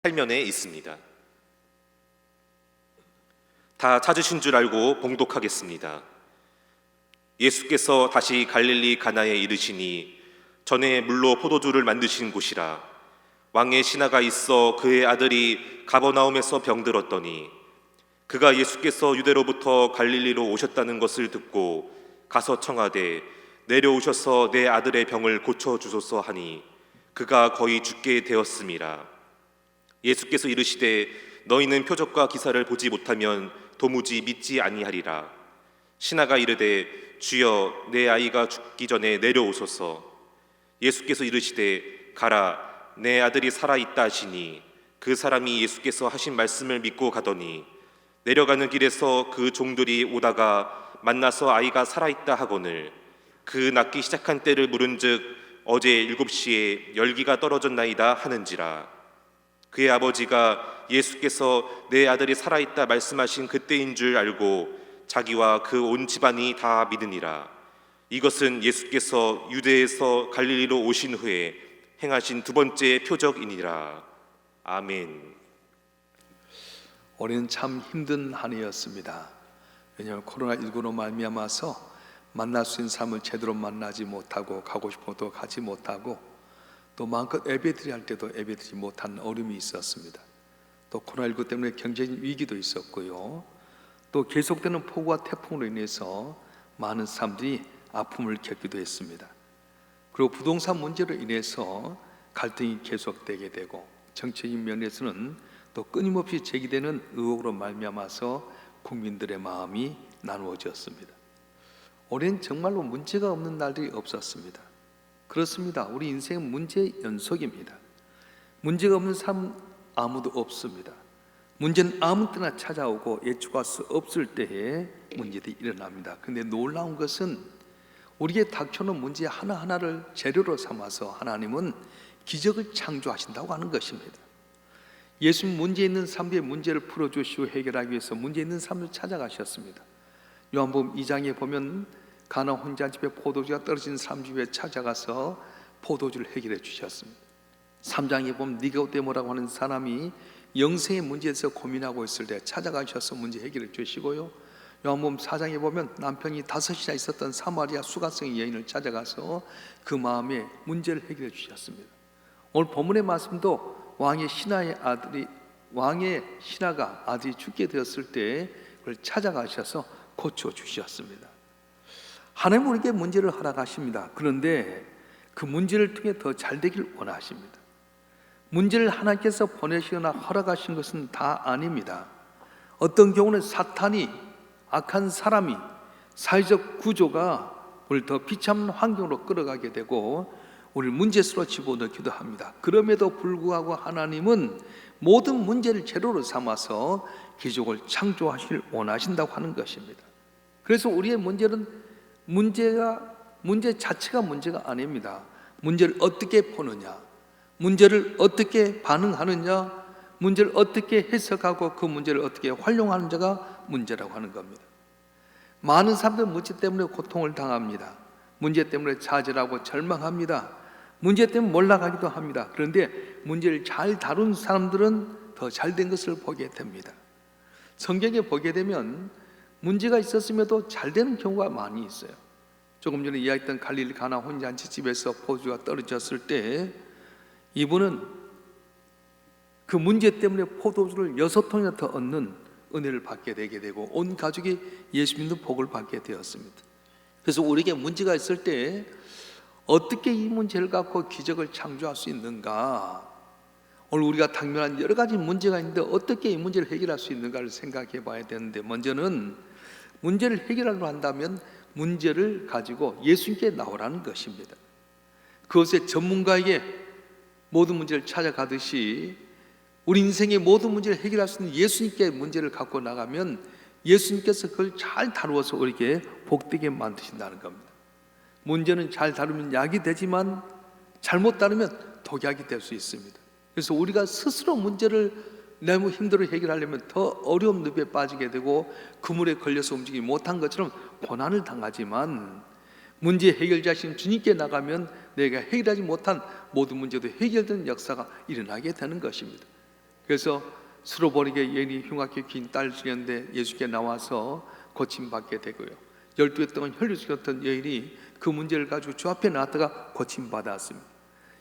팔면에 있습니다. 다 찾으신 줄 알고 봉독하겠습니다. 예수께서 다시 갈릴리 가나에 이르시니 전에 물로 포도주를 만드신 곳이라. 왕의 신하가 있어 그의 아들이 가버나움에서 병들었더니 그가 예수께서 유대로부터 갈릴리로 오셨다는 것을 듣고 가서 청하되 내려오셔서 내 아들의 병을 고쳐주소서 하니 그가 거의 죽게 되었음이라. 예수께서 이르시되 너희는 표적과 기사를 보지 못하면 도무지 믿지 아니하리라. 신하가 이르되 주여 내 아이가 죽기 전에 내려오소서. 예수께서 이르시되 가라 내 아들이 살아있다 하시니 그 사람이 예수께서 하신 말씀을 믿고 가더니 내려가는 길에서 그 종들이 오다가 만나서 아이가 살아있다 하거늘 그 낫기 시작한 때를 물은즉 어제 7시에 열기가 떨어졌나이다 하는지라. 그의 아버지가 예수께서 내 아들이 살아있다 말씀하신 그때인 줄 알고 자기와 그 온 집안이 다 믿으니라. 이것은 예수께서 유대에서 갈릴리로 오신 후에 행하신 두 번째 표적이니라. 아멘. 올해는 참 힘든 한 해였습니다. 왜냐하면 코로나19로 말미암아서 만날 수 있는 사람을 제대로 만나지 못하고 가고 싶어도 가지 못하고 또 마음껏 예배드려야 할 때도 예배드리지 못한 어려움이 있었습니다. 또 코로나19 때문에 경제적인 위기도 있었고요. 또 계속되는 폭우와 태풍으로 인해서 많은 사람들이 아픔을 겪기도 했습니다. 그리고 부동산 문제로 인해서 갈등이 계속되게 되고 정치적인 면에서는 또 끊임없이 제기되는 의혹으로 말미암아서 국민들의 마음이 나누어졌습니다. 올해는 정말로 문제가 없는 날들이 없었습니다. 그렇습니다. 우리 인생은 문제의 연속입니다. 문제가 없는 삶 아무도 없습니다. 문제는 아무 때나 찾아오고 예측할 수 없을 때에 문제들이 일어납니다. 그런데 놀라운 것은 우리에게 닥쳐오는 문제 하나하나를 재료로 삼아서 하나님은 기적을 창조하신다고 하는 것입니다. 예수님 문제 있는 삶의 문제를 풀어주시고 해결하기 위해서 문제 있는 삶을 찾아가셨습니다. 요한복음 2장에 보면 가나 혼자 집에 포도주가 떨어진 사람 집에 찾아가서 포도주를 해결해 주셨습니다. 3장에 보면 니고데모라고 하는 사람이 영생의 문제에서 고민하고 있을 때 찾아가셔서 문제 해결해 주시고요. 요한복음 4장에 보면 남편이 5이나 있었던 사마리아 수가성의 여인을 찾아가서 그 마음의 문제를 해결해 주셨습니다. 오늘 본문의 말씀도 왕의 신하가 아들이 죽게 되었을 때 그걸 찾아가셔서 고쳐 주셨습니다. 하나님 우리에게 문제를 허락하십니다. 그런데 그 문제를 통해 더 잘 되길 원하십니다. 문제를 하나님께서 보내시거나 허락하신 것은 다 아닙니다. 어떤 경우는 사탄이, 악한 사람이, 사회적 구조가 우리를 더 비참한 환경으로 끌어가게 되고 우리를 문제 속으로 집어넣기도 합니다. 그럼에도 불구하고 하나님은 모든 문제를 재료로 삼아서 기적을 창조하시길 원하신다고 하는 것입니다. 그래서 우리의 문제는 문제 자체가 문제가 아닙니다. 문제를 어떻게 푸느냐, 문제를 어떻게 반응하느냐, 문제를 어떻게 해석하고 그 문제를 어떻게 활용하는지가 문제라고 하는 겁니다. 많은 사람들은 문제 때문에 고통을 당합니다. 문제 때문에 좌절하고 절망합니다. 문제 때문에 몰락하기도 합니다. 그런데 문제를 잘 다룬 사람들은 더 잘된 것을 보게 됩니다. 성경에 보게 되면 문제가 있었음에도 잘 되는 경우가 많이 있어요. 조금 전에 이야기했던 갈릴리 가나 혼잔치 집에서 포도주가 떨어졌을 때 이분은 그 문제 때문에 포도주를 6통이나 더 얻는 은혜를 받게 되게 되고 온 가족이 예수 믿는 복을 받게 되었습니다. 그래서 우리에게 문제가 있을 때 어떻게 이 문제를 갖고 기적을 창조할 수 있는가? 오늘 우리가 당면한 여러 가지 문제가 있는데 어떻게 이 문제를 해결할 수 있는가를 생각해 봐야 되는데, 먼저는 문제를 해결하려고 한다면 문제를 가지고 예수님께 나오라는 것입니다. 그것의 전문가에게 모든 문제를 찾아가듯이 우리 인생의 모든 문제를 해결할 수 있는 예수님께 문제를 갖고 나가면 예수님께서 그걸 잘 다루어서 우리에게 복되게 만드신다는 겁니다. 문제는 잘 다루면 약이 되지만 잘못 다루면 독약이 될 수 있습니다. 그래서 우리가 스스로 문제를 너무 힘들어 해결하려면 더 어려운 늪에 빠지게 되고 그물에 걸려서 움직이지 못한 것처럼 고난을 당하지만 문제 해결자신 주님께 나가면 내가 해결하지 못한 모든 문제도 해결되는 역사가 일어나게 되는 것입니다. 그래서 수로버리게 여인이 흉악히 긴 딸을 지녔는데 예수께 나와서 고침받게 되고요. 12해 동안 혈류 죽였던 여인이 그 문제를 가지고 주 앞에 나왔다가 고침받았습니다.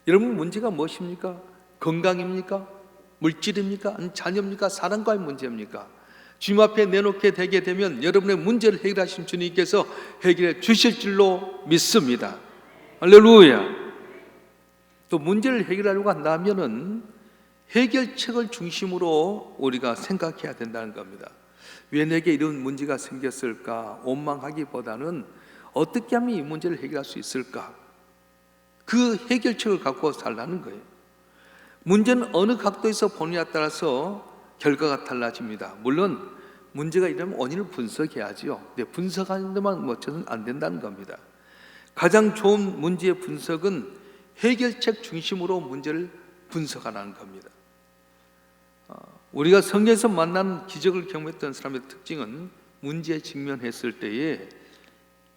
여러분, 문제가 무엇입니까? 건강입니까? 물질입니까? 아니면 자녀입니까? 사랑과의 문제입니까? 주님 앞에 내놓게 되게 되면 여러분의 문제를 해결하신 주님께서 해결해 주실 줄로 믿습니다. 할렐루야. 또 문제를 해결하려고 한다면은 해결책을 중심으로 우리가 생각해야 된다는 겁니다. 왜 내게 이런 문제가 생겼을까 원망하기보다는 어떻게 하면 이 문제를 해결할 수 있을까, 그 해결책을 갖고 살라는 거예요. 문제는 어느 각도에서 보느냐에 따라서 결과가 달라집니다. 물론 문제가 이러면 원인을 분석해야지요. 근데 분석하는 데만 맞춰서는 안 된다는 겁니다. 가장 좋은 문제의 분석은 해결책 중심으로 문제를 분석하라는 겁니다. 우리가 성경에서 만나는 기적을 경험했던 사람의 특징은 문제에 직면했을 때에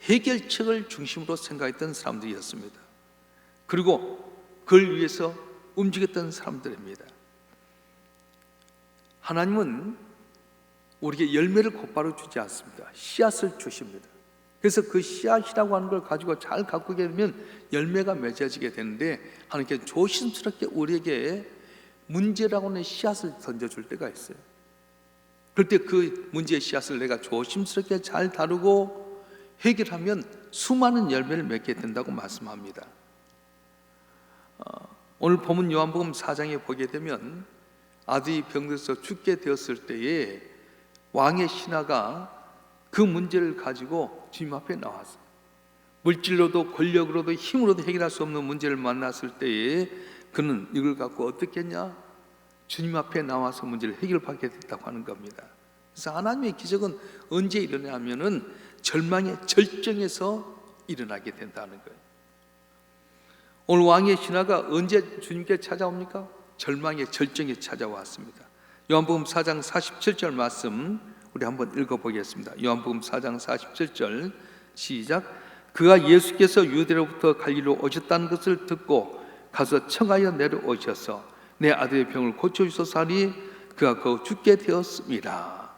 해결책을 중심으로 생각했던 사람들이었습니다. 그리고 그걸 위해서 움직였던 사람들입니다. 하나님은 우리에게 열매를 곧바로 주지 않습니다. 씨앗을 주십니다. 그래서 그 씨앗이라고 하는 걸 가지고 잘 가꾸게 되면 열매가 맺어지게 되는데, 하나님께 조심스럽게 우리에게 문제라고 하는 씨앗을 던져줄 때가 있어요. 그럴 때 그 문제의 씨앗을 내가 조심스럽게 잘 다루고 해결하면 수많은 열매를 맺게 된다고 말씀합니다. 오늘 본문 요한복음 4장에 보게 되면 아들이 병들어서 죽게 되었을 때에 왕의 신하가 그 문제를 가지고 주님 앞에 나왔어요. 물질로도 권력으로도 힘으로도 해결할 수 없는 문제를 만났을 때에 그는 이걸 갖고 어떻게 했냐? 주님 앞에 나와서 문제를 해결받게 됐다고 하는 겁니다. 그래서 하나님의 기적은 언제 일어나냐면은 절망의 절정에서 일어나게 된다는 거예요. 오늘 왕의 신하가 언제 주님께 찾아옵니까? 절망의 절정에 찾아왔습니다. 요한복음 4장 47절 말씀 우리 한번 읽어보겠습니다. 요한복음 4장 47절 시작. 그가 예수께서 유대로부터 갈릴리로 오셨다는 것을 듣고 가서 청하여 내려오셔서 내 아들의 병을 고쳐주소서 하니 그가 거의 죽게 되었습니다.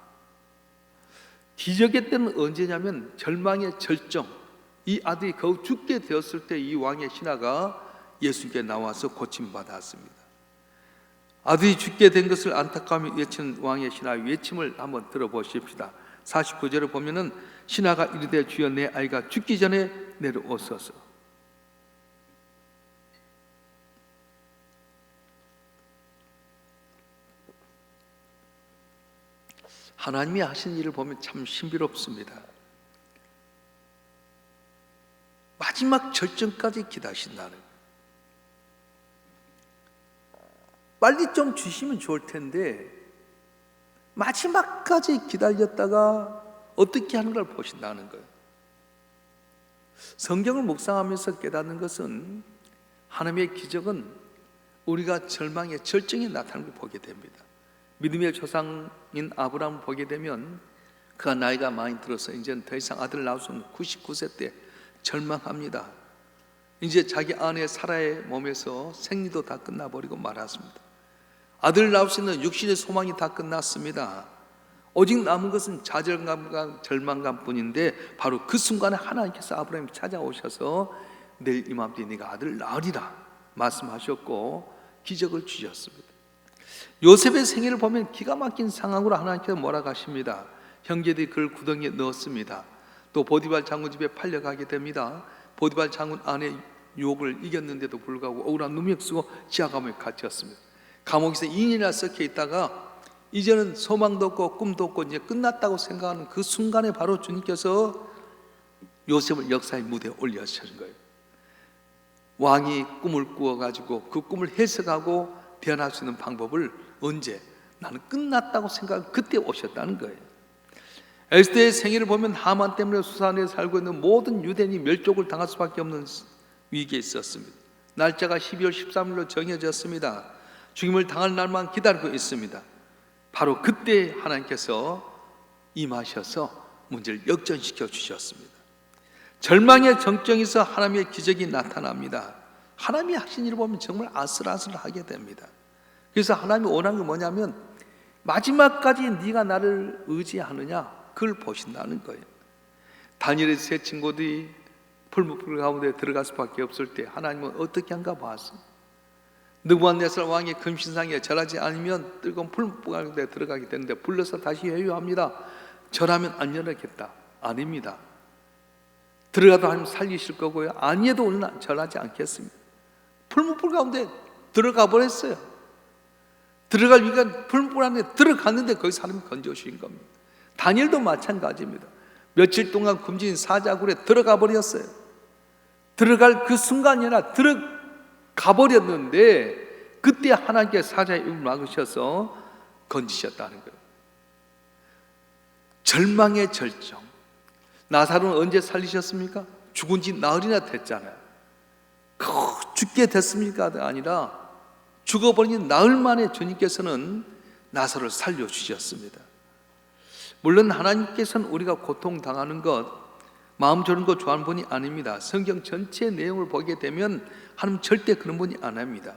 기적의 때는 언제냐면 절망의 절정, 이 아들이 거의 죽게 되었을 때 이 왕의 신하가 예수께 나와서 고침받았습니다. 아들이 죽게 된 것을 안타까움이 외치는 왕의 신하의 외침을 한번 들어보십시다. 49절을 보면은 신하가 이르되 주여 내 아이가 죽기 전에 내려오소서. 하나님이 하신 일을 보면 참 신비롭습니다. 마지막 절정까지 기다리신다는 거예요. 빨리 좀 주시면 좋을 텐데 마지막까지 기다렸다가 어떻게 하는 걸 보신다는 거예요. 성경을 묵상하면서 깨닫는 것은 하나님의 기적은 우리가 절망의 절정에 나타나는 걸 보게 됩니다. 믿음의 조상인 아브라함을 보게 되면 그가 나이가 많이 들어서 이제는 더 이상 아들 낳을 수 없는 99세 때 절망합니다. 이제 자기 아내 사라의 몸에서 생리도 다 끝나버리고 말았습니다. 아들 낳을 수 있는 육신의 소망이 다 끝났습니다. 오직 남은 것은 좌절감과 절망감 뿐인데 바로 그 순간에 하나님께서 아브라함이 찾아오셔서 내일 이맘때 네가 아들을 낳으리라 말씀하셨고 기적을 주셨습니다. 요셉의 생애를 보면 기가 막힌 상황으로 하나님께서 몰아가십니다. 형제들이 그를 구덩이에 넣었습니다. 또 보디발 장군 집에 팔려가게 됩니다. 보디발 장군 아내 유혹을 이겼는데도 불구하고 억울한 누명 쓰고 지하 감옥에 갇혔습니다. 감옥에서 2년이나 썩혀 있다가 이제는 소망도 없고 꿈도 없고 이제 끝났다고 생각하는 그 순간에 바로 주님께서 요셉을 역사의 무대에 올려주신 거예요. 왕이 꿈을 꾸어가지고 그 꿈을 해석하고 대안할 수 있는 방법을 언제? 나는 끝났다고 생각하고 그때 오셨다는 거예요. 에스더의 생애를 보면 하만 때문에 수산에 살고 있는 모든 유대인이 멸족을 당할 수밖에 없는 위기에 있었습니다. 날짜가 12월 13일로 정해졌습니다. 죽임을 당할 날만 기다리고 있습니다. 바로 그때 하나님께서 임하셔서 문제를 역전시켜 주셨습니다. 절망의 정정에서 하나님의 기적이 나타납니다. 하나님이 하신 일을 보면 정말 아슬아슬하게 됩니다. 그래서 하나님이 원하는 게 뭐냐면 마지막까지 네가 나를 의지하느냐 그걸 보신다는 거예요. 다니엘의 세 친구들이 풀무불 가운데 들어갈 수밖에 없을 때 하나님은 어떻게 한가 봤어요. 느부갓네살 왕의 금신상에 절하지 않으면 뜨거운 풀무불 가운데 들어가게 되는데 불러서 다시 회유합니다. 절하면 안 열겠다. 아닙니다. 들어가도 하나님 살리실 거고요. 아니해도 우리는 절하지 않겠습니다. 풀무불 가운데 들어가 버렸어요. 들어갈 위기가 풀무불 안에 들어갔는데 거기서 하나님이 건져주신 겁니다. 다니엘도 마찬가지입니다. 며칠 동안 금진 사자굴에 들어가 버렸어요. 들어갈 그 순간이 아니라 들어가 버렸는데 그때 하나님께 사자의 입을 막으셔서 건지셨다는 거예요. 절망의 절정. 나사로는 언제 살리셨습니까? 죽은 지 나흘이나 됐잖아요. 죽게 됐습니까?가 아니라 죽어버린 나흘 만에 주님께서는 나사로를 살려주셨습니다. 물론 하나님께서는 우리가 고통당하는 것, 마음 저는 것 좋아하는 분이 아닙니다. 성경 전체 내용을 보게 되면 하나님 절대 그런 분이 아닙니다.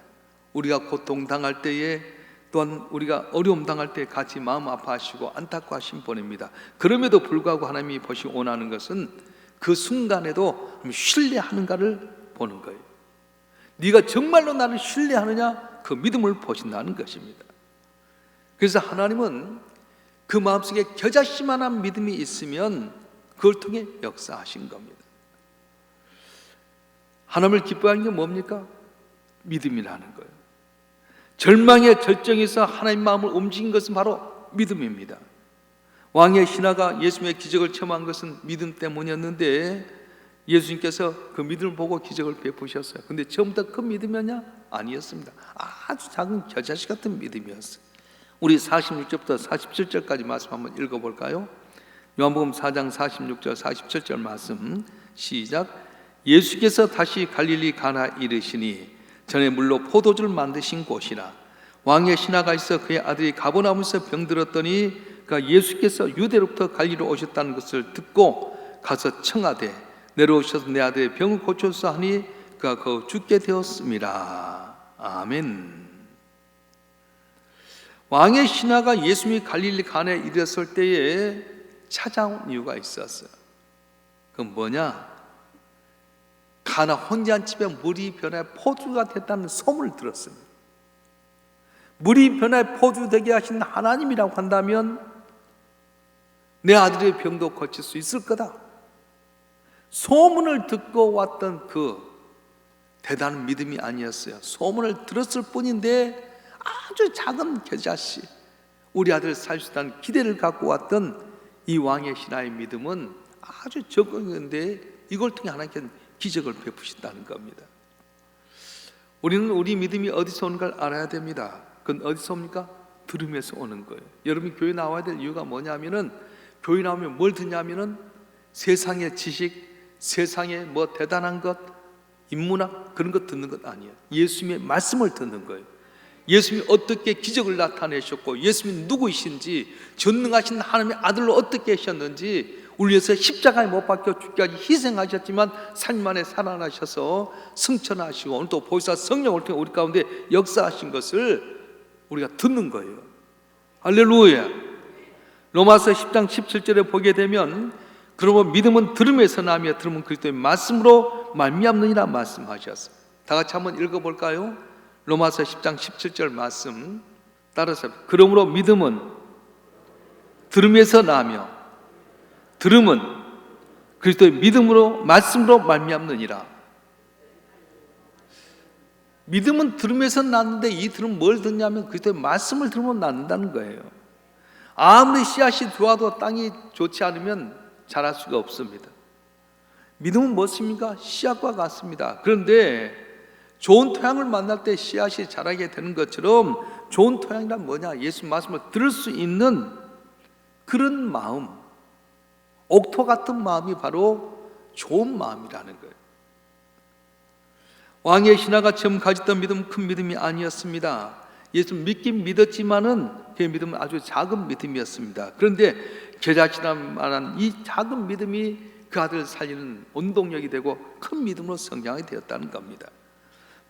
우리가 고통당할 때에 또한 우리가 어려움 당할 때 같이 마음 아파하시고 안타까워하신 분입니다. 그럼에도 불구하고 하나님이 보시고 원하는 것은 그 순간에도 신뢰하는가를 보는 거예요. 네가 정말로 나를 신뢰하느냐 그 믿음을 보신다는 것입니다. 그래서 하나님은 그 마음속에 겨자씨만한 믿음이 있으면 그걸 통해 역사하신 겁니다. 하나님을 기뻐하는 게 뭡니까? 믿음이라는 거예요. 절망의 절정에서 하나님 마음을 움직인 것은 바로 믿음입니다. 왕의 신하가 예수님의 기적을 체험한 것은 믿음 때문이었는데 예수님께서 그 믿음을 보고 기적을 베푸셨어요. 근데 처음부터 큰 믿음이었냐? 아니었습니다. 아주 작은 겨자씨 같은 믿음이었어요. 우리 46절부터 47절까지 말씀 한번 읽어볼까요? 요한복음 4장 46절 47절 말씀 시작. 예수께서 다시 갈릴리 가나 이르시니 전에 물로 포도주를 만드신 곳이라. 왕의 신하가 있어 그의 아들이 가버나움에서 병들었더니 그가 예수께서 유대로부터 갈릴리로 오셨다는 것을 듣고 가서 청하되 내려오셔서 내 아들의 병을 고쳐서 하니 그가 거기 죽게 되었습니다. 아멘. 왕의 신하가 예수님이 갈릴리 가나에 이르렀을 때에 찾아온 이유가 있었어요. 그건 뭐냐? 가나 혼자 한 집에 물이 변해 포도주가 됐다는 소문을 들었습니다. 물이 변해 포도주 되게 하신 하나님이라고 한다면 내 아들의 병도 고칠 수 있을 거다. 소문을 듣고 왔던 그 대단한 믿음이 아니었어요. 소문을 들었을 뿐인데 아주 작은 겨자씨, 우리 아들 살 수 있다는 기대를 갖고 왔던 이 왕의 신하의 믿음은 아주 적은데 이걸 통해 하나님께서 기적을 베푸신다는 겁니다. 우리는 우리 믿음이 어디서 오는 걸 알아야 됩니다. 그건 어디서 옵니까? 들으면서 오는 거예요. 여러분이 교회 나와야 될 이유가 뭐냐면은 교회 나오면 뭘 듣냐면은 세상의 지식, 세상의 뭐 대단한 것, 인문학 그런 것 듣는 것 아니에요. 예수님의 말씀을 듣는 거예요. 예수님이 어떻게 기적을 나타내셨고 예수님이 누구이신지 전능하신 하나님의 아들로 어떻게 하셨는지 우리 위해서 십자가에 못 박혀 죽기까지 희생하셨지만 3일 만에 살아나셔서 승천하시고 오늘 또 보혜사 성령을 통해 우리 가운데 역사하신 것을 우리가 듣는 거예요. 할렐루야. 로마서 10장 17절에 보게 되면 그러면 믿음은 들음에서 나며 들음은 그리스도의 말씀으로 말미암느니라 말씀하셨어요. 다 같이 한번 읽어볼까요? 로마서 10장 17절 말씀 따라서 그러므로 믿음은 들음에서 나며 들음은 그리스도의 믿음으로 말씀으로 말미암느니라. 믿음은 들음에서 났는데 이 들음 뭘 듣냐면 그리스도의 말씀을 들으면 낳는다는 거예요. 아무리 씨앗이 좋아도 땅이 좋지 않으면 자랄 수가 없습니다. 믿음은 무엇입니까? 씨앗과 같습니다. 그런데 좋은 토양을 만날 때 씨앗이 자라게 되는 것처럼 좋은 토양이란 뭐냐? 예수 말씀을 들을 수 있는 그런 마음, 옥토 같은 마음이 바로 좋은 마음이라는 거예요. 왕의 신하가 처음 가졌던 믿음은 큰 믿음이 아니었습니다. 예수 믿긴 믿었지만은 그 믿음은 아주 작은 믿음이었습니다. 그런데 겨자씨만한 이 작은 믿음이 그 아들을 살리는 원동력이 되고 큰 믿음으로 성장이 되었다는 겁니다.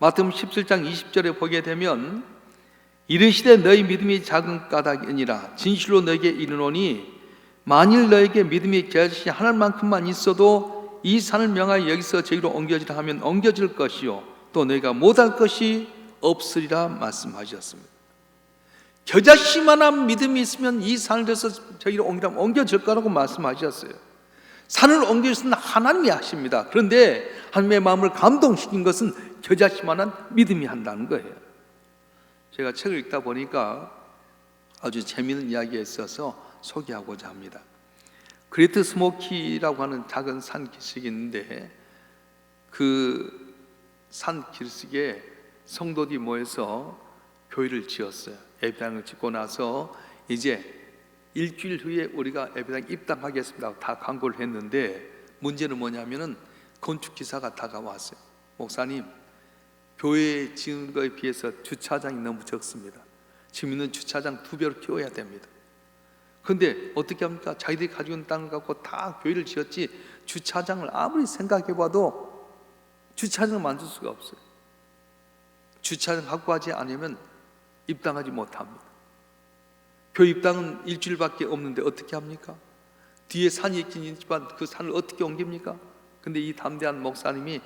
마태복음 17장 20절에 보게 되면 이르시되 너희 믿음이 작은 까닭이니라. 진실로 너에게 이르노니 만일 너에게 믿음이 겨자씨 하늘만큼만 있어도 이 산을 명하여 여기서 저기로 옮겨지라 하면 옮겨질 것이요 또 너희가 못할 것이 없으리라 말씀하셨습니다. 겨자씨만한 믿음이 있으면 이 산을 들어서 저기로 옮기라면 옮겨질 거라고 말씀하셨어요. 산을 옮길 수는 하나님이 하십니다. 그런데 하나님의 마음을 감동시킨 것은 겨자씨만한 믿음이 한다는 거예요. 제가 책을 읽다 보니까 아주 재미있는 이야기가 있어서 소개하고자 합니다. 그레이트 스모키라고 하는 작은 산 기슭이 있는데 그 산 기슭에 성도들이 모여서 교회를 지었어요. 예배당을 짓고 나서 이제 일주일 후에 우리가 예배당 입당하겠습니다. 다 광고를 했는데 문제는 뭐냐면은 건축기사가 다가왔어요. 목사님, 교회 지은 거에 비해서 주차장이 너무 적습니다. 지금 있는 주차장 2배로 키워야 됩니다. 그런데 어떻게 합니까? 자기들이 가지고 있는 땅을 갖고 다 교회를 지었지 주차장을 아무리 생각해봐도 주차장을 만들 수가 없어요. 주차장 확보하지 않으면 입당하지 못합니다. 교회 입당은 일주일밖에 없는데 어떻게 합니까? 뒤에 산이 있긴 있지만 그 산을 어떻게 옮깁니까? 근데 이 담대한 목사님이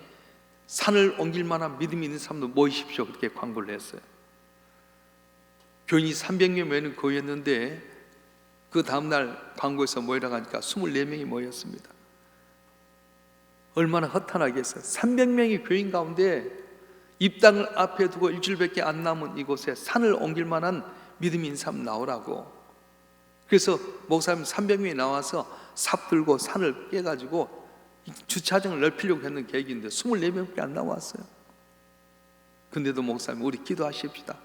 산을 옮길 만한 믿음이 있는 사람도 모이십시오 그렇게 광고를 했어요. 교인이 300명 모이는 교회였는데 그 다음날 광고에서 모이라고 하니까 24명이 모였습니다. 얼마나 허탄하겠어요. 300명의 교인 가운데 입당을 앞에 두고 일주일밖에 안 남은 이곳에 산을 옮길 만한 믿음이 있는 사람 나오라고. 그래서 목사님 300명이 나와서 삽 들고 산을 깨가지고 주차장을 넓히려고 했는 계획인데 24명밖에 안 나왔어요. 근데도 목사님 우리 기도하십시다.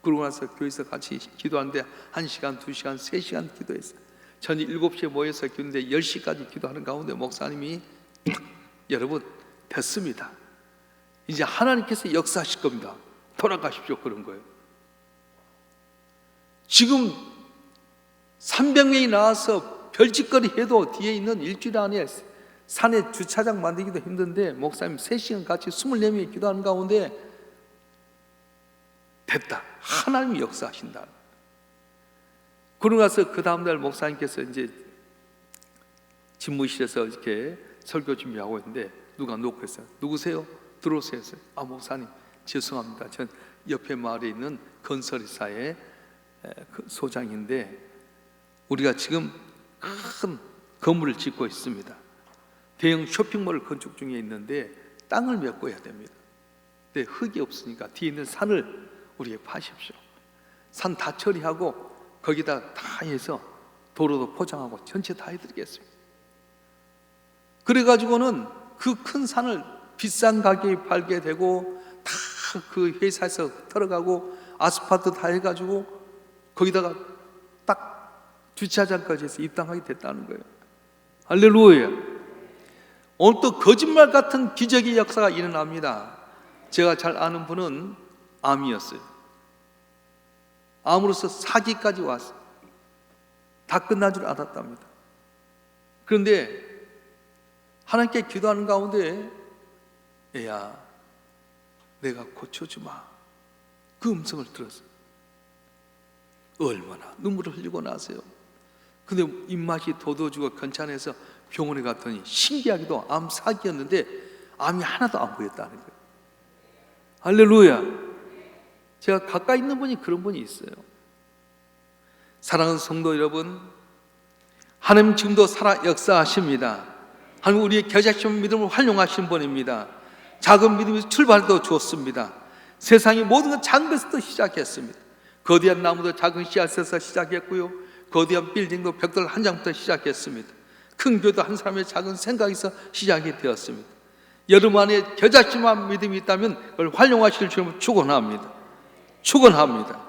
그러고 나서 교회에서 같이 기도하는데 1시간, 2시간, 3시간 기도했어요. 저녁 7시에 모여서 기도했는데 10시까지 기도하는 가운데 목사님이 여러분 됐습니다. 이제 하나님께서 역사하실 겁니다. 돌아가십시오 그런 거예요. 지금 300명이 나와서 별짓거리 해도 뒤에 있는 일주일 안에 산에 주차장 만들기도 힘든데 목사님 3시간 같이 24명이 기도하는 가운데 됐다. 하나님이 역사하신다. 그러고 나서 그 다음날 목사님께서 이제 집무실에서 이렇게 설교 준비하고 있는데 누가 녹화했어요. 누구세요? 들어오세요. 아 목사님 죄송합니다. 전 옆에 마을에 있는 건설회사의 소장인데 우리가 지금 큰 건물을 짓고 있습니다. 대형 쇼핑몰을 건축 중에 있는데 땅을 메꿔야 됩니다. 근데 흙이 없으니까 뒤에 있는 산을 우리에게 파십시오. 산 다 처리하고 거기다 다 해서 도로도 포장하고 전체 다 해드리겠습니다. 그래가지고는 그 큰 산을 비싼 가격에 팔게 되고 다 그 회사에서 들어가고 아스팔트 다 해가지고 거기다가 딱 주차장까지 해서 입당하게 됐다는 거예요. 할렐루야. 오늘 또 거짓말 같은 기적의 역사가 일어납니다. 제가 잘 아는 분은 암이었어요. 암으로서 사기까지 왔어요. 다 끝난 줄 알았답니다. 그런데 하나님께 기도하는 가운데 애야 내가 고쳐주마 그 음성을 들었어요. 얼마나 눈물을 흘리고 나세요. 근데 입맛이 돋워지고 괜찮아서 병원에 갔더니 신기하게도 암 사기였는데 암이 하나도 안 보였다는 거예요. 할렐루야. 제가 가까이 있는 분이 그런 분이 있어요. 사랑하는 성도 여러분, 하나님 지금도 살아 역사하십니다. 하나님 우리의 겨자씨만 믿음을 활용하신 분입니다. 작은 믿음에서 출발도 좋습니다. 세상의 모든 건 작은 것부터 시작했습니다. 거대한 나무도 작은 씨앗에서 시작했고요, 거대한 빌딩도 벽돌 한 장부터 시작했습니다. 큰 교도 한 사람의 작은 생각에서 시작이 되었습니다. 여러분 안에 겨자씨만 믿음이 있다면 그걸 활용하실 줄을 축원합니다. 축원합니다.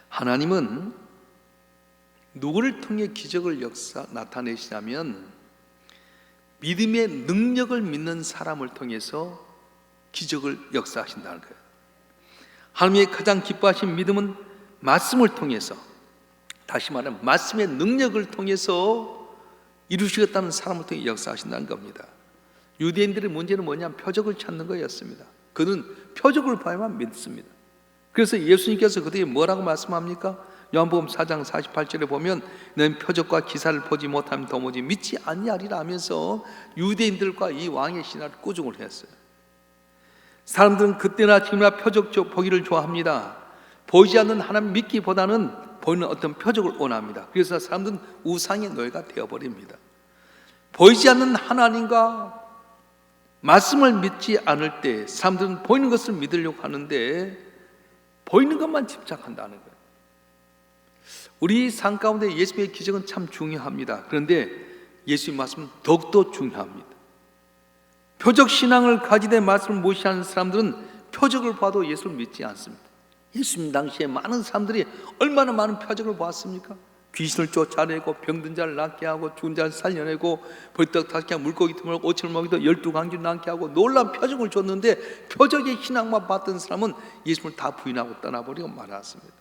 하나님은 누구를 통해 기적을 나타내시냐면 믿음의 능력을 믿는 사람을 통해서 기적을 역사하신다는 거예요. 하나님의 가장 기뻐하신 믿음은 말씀을 통해서, 다시 말하면 말씀의 능력을 통해서 이루시겠다는 사람을 통해 역사하신다는 겁니다. 유대인들의 문제는 뭐냐면 표적을 찾는 거였습니다. 그는 표적을 봐야만 믿습니다. 그래서 예수님께서 그들에게 뭐라고 말씀합니까? 요한복음 4장 48절에 보면 너는 표적과 기사를 보지 못하면 도무지 믿지 아니하리라 하면서 유대인들과 이 왕의 신화를 꾸중을 했어요. 사람들은 그때나 지금이나 표적 보기를 좋아합니다. 보이지 않는 하나님 믿기보다는 보이는 어떤 표적을 원합니다. 그래서 사람들은 우상의 노예가 되어버립니다. 보이지 않는 하나님과 말씀을 믿지 않을 때 사람들은 보이는 것을 믿으려고 하는데 보이는 것만 집착한다는 거예요. 우리 삶 가운데 예수님의 기적은 참 중요합니다. 그런데 예수의 말씀은 더욱더 중요합니다. 표적 신앙을 가지되 말씀을 무시하는 사람들은 표적을 봐도 예수를 믿지 않습니다. 예수님 당시에 많은 사람들이 얼마나 많은 표적을 보았습니까? 귀신을 쫓아내고 병든 자를 낫게 하고 죽은 자를 살려내고 벌떡 다시 물고기 틈을 5천을 먹이도 12강쥐를 낫게 하고 놀라운 표적을 줬는데 표적의 신앙만 봤던 사람은 예수님을 다 부인하고 떠나버리고 말았습니다.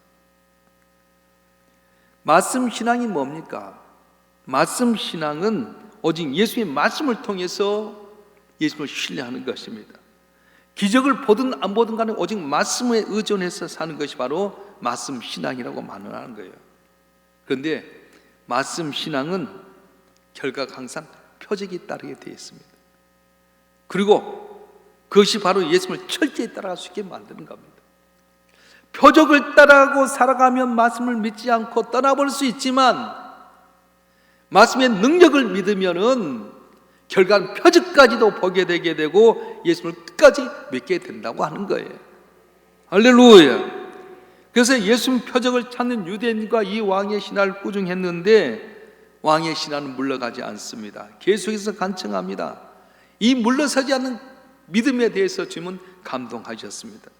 말씀 신앙이 뭡니까? 말씀 신앙은 오직 예수의 말씀을 통해서 예수님을 신뢰하는 것입니다. 기적을 보든 안 보든 간에 오직 말씀에 의존해서 사는 것이 바로 말씀 신앙이라고 말하는 거예요. 그런데 말씀 신앙은 결과가 항상 표적이 따르게 되어 있습니다. 그리고 그것이 바로 예수님을 철저히 따라갈 수 있게 만드는 겁니다. 표적을 따라가고 살아가면 말씀을 믿지 않고 떠나버릴 수 있지만 말씀의 능력을 믿으면은 결과는 표적까지도 보게 되게 되고 예수님을 끝까지 믿게 된다고 하는 거예요. 할렐루야. 그래서 예수님 표적을 찾는 유대인과 이 왕의 신화를 꾸중했는데 왕의 신화는 물러가지 않습니다. 계속해서 간청합니다. 이 물러서지 않는 믿음에 대해서 주님은 감동하셨습니다.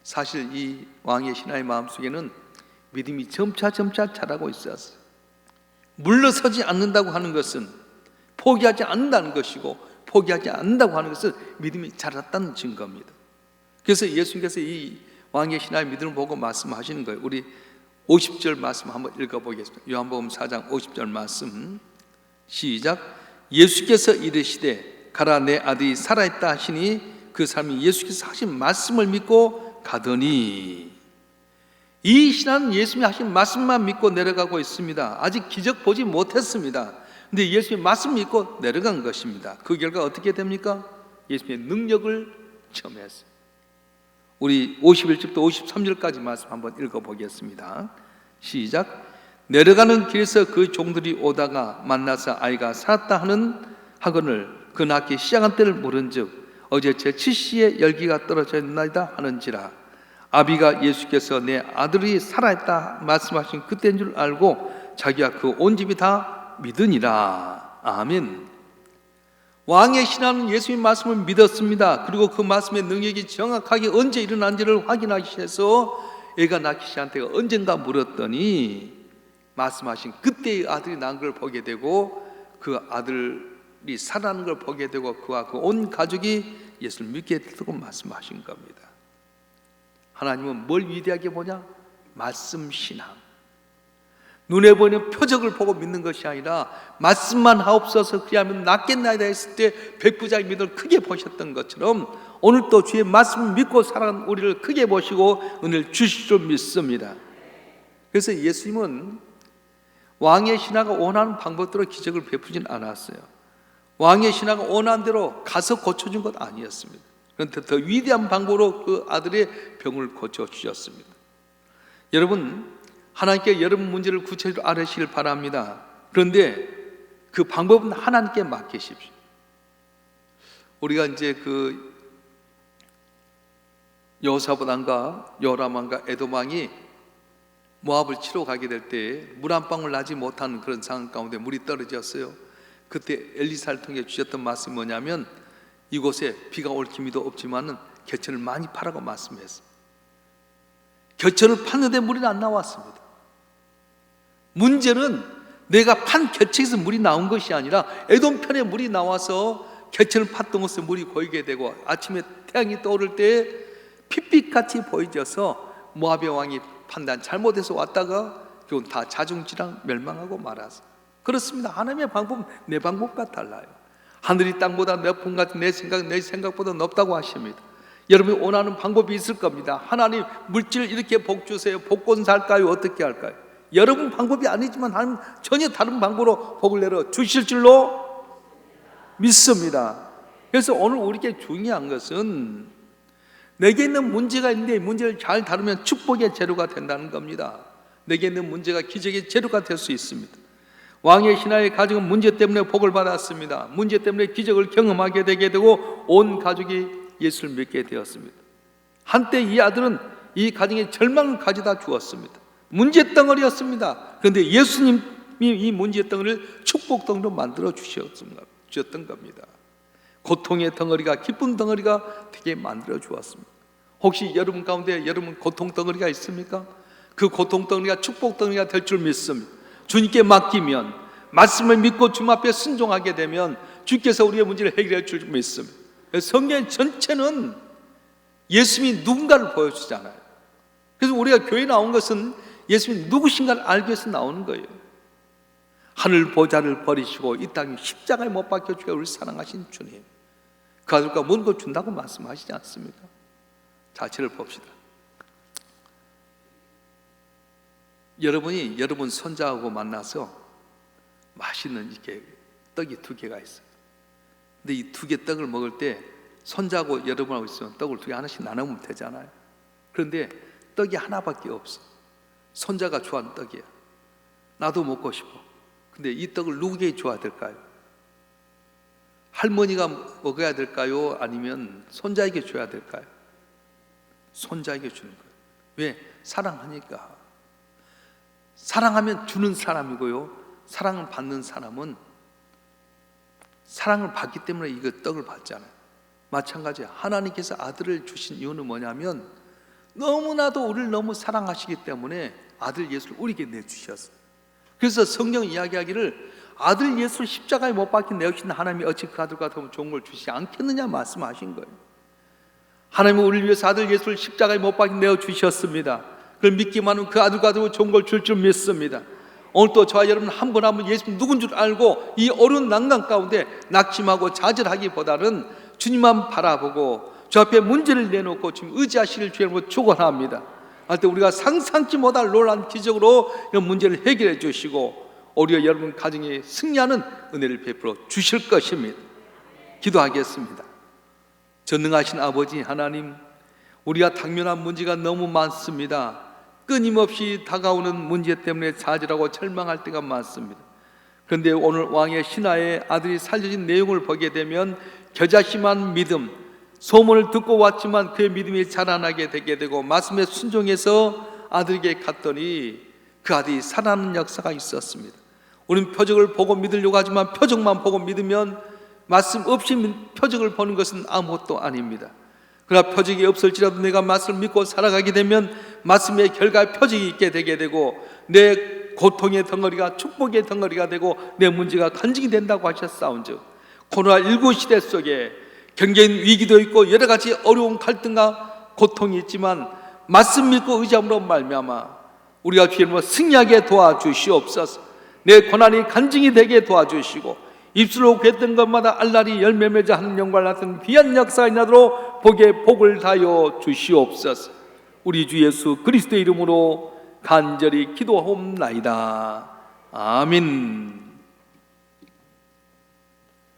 사실 이 왕의 신하의 마음속에는 믿음이 점차 자라고 있었어요. 물러서지 않는다고 하는 것은 포기하지 않는다는 것이고 포기하지 않는다고 하는 것은 믿음이 자랐다는 증거입니다. 그래서 예수님께서 이 왕의 신하의 믿음을 보고 말씀하시는 거예요. 우리 50절 말씀 한번 읽어보겠습니다. 요한복음 4장 50절 말씀 시작. 예수께서 이르시되 가라 내 아들이 살아있다 하시니 그 사람이 예수께서 하신 말씀을 믿고 가더니 이 신하는 예수님이 하신 말씀만 믿고 내려가고 있습니다. 아직 기적 보지 못했습니다. 근데 예수님의 말씀 믿고 내려간 것입니다. 그 결과 어떻게 됩니까? 예수님의 능력을 체험했어요. 우리 51절부터 53절까지 말씀 한번 읽어보겠습니다. 시작. 내려가는 길에서 그 종들이 오다가 만나서 아이가 살았다 하거늘 그 낳기 시작한 때를 물은즉 어제 제7시에 열기가 떨어졌나이다 하는지라. 아비가 예수께서 내 아들이 살아있다 말씀하신 그때인 줄 알고 자기와 그 온 집이 다 믿으니라. 아멘. 왕의 신하는 예수님의 말씀을 믿었습니다. 그리고 그 말씀의 능력이 정확하게 언제 일어난지를 확인하기 위해서 애가 낳기 시작한 때가 언젠가 물었더니 말씀하신 그때의 아들이 난 걸 보게 되고 그 아들이 살아나는 걸 보게 되고 그와 그 온 가족이 예수를 믿게 되고 말씀하신 겁니다. 하나님은 뭘 위대하게 보냐? 말씀 신앙. 눈에 보이는 표적을 보고 믿는 것이 아니라 말씀만 하옵소서 그리하면 낫겠나이다 했을 때 백부자의 믿음을 크게 보셨던 것처럼 오늘 또 주의 말씀을 믿고 살아가는 우리를 크게 보시고 은혜를 주실 줄 믿습니다. 그래서 예수님은 왕의 신하가 원하는 방법대로 기적을 베푸진 않았어요. 왕의 신하가 원하는 대로 가서 고쳐준 것 아니었습니다. 그런데 더 위대한 방법으로 그 아들의 병을 고쳐주셨습니다. 여러분, 하나님께 여러분 문제를 구체적으로 알으시길 바랍니다. 그런데 그 방법은 하나님께 맡기십시오. 우리가 이제 그 여호사밧 요람왕과 에돔 왕이 모압을 치러 가게 될 때 물 한 방울 나지 못하는 그런 상황 가운데 물이 떨어졌어요. 그때 엘리사를 통해 주셨던 말씀이 뭐냐면 이곳에 비가 올 기미도 없지만은 겨천을 많이 파라고 말씀했어요. 겨천을 팠는데 물이 안 나왔습니다. 문제는 내가 판 겨천에서 물이 나온 것이 아니라 에돔 편에 물이 나와서 겨천을 팠던 곳에 물이 고이게 되고 아침에 태양이 떠오를 때 핏빛같이 보여져서 모압의 왕이 판단 잘못해서 왔다가 결국 다 자중지랑 멸망하고 말았어요. 그렇습니다. 하나님의 방법은 내 방법과 달라요. 하늘이 땅보다 높은 같은 내 생각보다 높다고 하십니다. 여러분이 원하는 방법이 있을 겁니다. 하나님 물질 이렇게 복 주세요. 복권 살까요? 어떻게 할까요? 여러분 방법이 아니지만 하나님 전혀 다른 방법으로 복을 내려 주실 줄로 믿습니다. 그래서 오늘 우리에게 중요한 것은 내게 있는 문제가 있는데 이 문제를 잘 다루면 축복의 재료가 된다는 겁니다. 내게 있는 문제가 기적의 재료가 될 수 있습니다. 왕의 신하의 가족은 문제 때문에 복을 받았습니다. 문제 때문에 기적을 경험하게 되게 되고 온 가족이 예수를 믿게 되었습니다. 한때 이 아들은 이 가정에 절망을 가져다 주었습니다. 문제 덩어리였습니다. 그런데 예수님이 이 문제 덩어리를 축복 덩어리로 만들어 주셨던 겁니다. 고통의 덩어리가 기쁨 덩어리가 되게 만들어 주었습니다. 혹시 여러분 가운데 여러분 고통 덩어리가 있습니까? 그 고통 덩어리가 축복 덩어리가 될 줄 믿습니다. 주님께 맡기면, 말씀을 믿고 주님 앞에 순종하게 되면 주께서 우리의 문제를 해결해 줄 줄 믿습니다. 성경 전체는 예수님이 누군가를 보여주잖아요. 그래서 우리가 교회에 나온 것은 예수님이 누구신가를 알기 위해서 나오는 거예요. 하늘 보좌를 버리시고 이 땅에 십자가에 못 박혀주게 우리 사랑하신 주님, 그 아들과 모든 걸 준다고 말씀하시지 않습니까? 자체를 봅시다. 여러분이 여러분 손자하고 만나서 맛있는 이렇게 떡이 2개가 있어요. 근데 이 2개 떡을 먹을 때 손자하고 여러분하고 있으면 떡을 2개 하나씩 나누면 되잖아요. 그런데 떡이 하나밖에 없어. 손자가 좋아하는 떡이야. 나도 먹고 싶어. 근데 이 떡을 누구에게 줘야 될까요? 할머니가 먹어야 될까요? 아니면 손자에게 줘야 될까요? 손자에게 주는 거예요. 왜? 사랑하니까. 사랑하면 주는 사람이고요, 사랑을 받는 사람은 사랑을 받기 때문에 이거 떡을 받잖아요. 마찬가지야. 하나님께서 아들을 주신 이유는 뭐냐면 너무나도 우리를 너무 사랑하시기 때문에 아들 예수를 우리에게 내주셨어요. 그래서 성경 이야기하기를 아들 예수를 십자가에 못 박혀 내어주신 하나님이 어찌 그 아들과 더 좋은 걸 주시지 않겠느냐 말씀하신 거예요. 하나님은 우리를 위해서 아들 예수를 십자가에 못 박혀 내어주셨습니다. 그걸 믿기만 하면 그 아들과 더 좋은 걸 줄 줄 믿습니다. 오늘 또 저와 여러분 한 번 한 번 예수님 누군 줄 알고 이 어려운 난간 가운데 낙심하고 좌절하기보다는 주님만 바라보고 주 앞에 문제를 내놓고 주님 의지하시길 주님으로 축원합니다. 할때 우리가 상상치 못할 놀라운 기적으로 이 문제를 해결해 주시고 우리와 여러분 가정에 승리하는 은혜를 베풀어 주실 것입니다. 기도하겠습니다. 전능하신 아버지 하나님, 우리가 당면한 문제가 너무 많습니다. 끊임없이 다가오는 문제 때문에 좌절하고 절망할 때가 많습니다. 그런데 오늘 왕의 신하의 아들이 살려진 내용을 보게 되면 겨자씨만 믿음, 소문을 듣고 왔지만 그의 믿음이 자라나게 되게 되고 말씀에 순종해서 아들에게 갔더니 그 아들이 살아나는 역사가 있었습니다. 우리는 표적을 보고 믿으려고 하지만 표적만 보고 믿으면 말씀 없이 표적을 보는 것은 아무것도 아닙니다. 그러나 표적이 없을지라도 내가 말씀을 믿고 살아가게 되면 말씀의 결과에 표적이 있게 되게 되고 내 고통의 덩어리가 축복의 덩어리가 되고 내 문제가 간증이 된다고 하셨사온즉 코로나19 시대 속에 경제인 위기도 있고 여러 가지 어려운 갈등과 고통이 있지만 말씀 믿고 의지함으로 말미암아 우리가 주님으로 승리하게 도와주시옵소서. 내 고난이 간증이 되게 도와주시고 입술로 구했던 것마다 알라리 열매 맺어 하는 영광을 같은 귀한 역사가 있나도록 복에 복을 다하여 주시옵소서. 우리 주 예수 그리스도의 이름으로 간절히 기도하옵나이다. 아멘.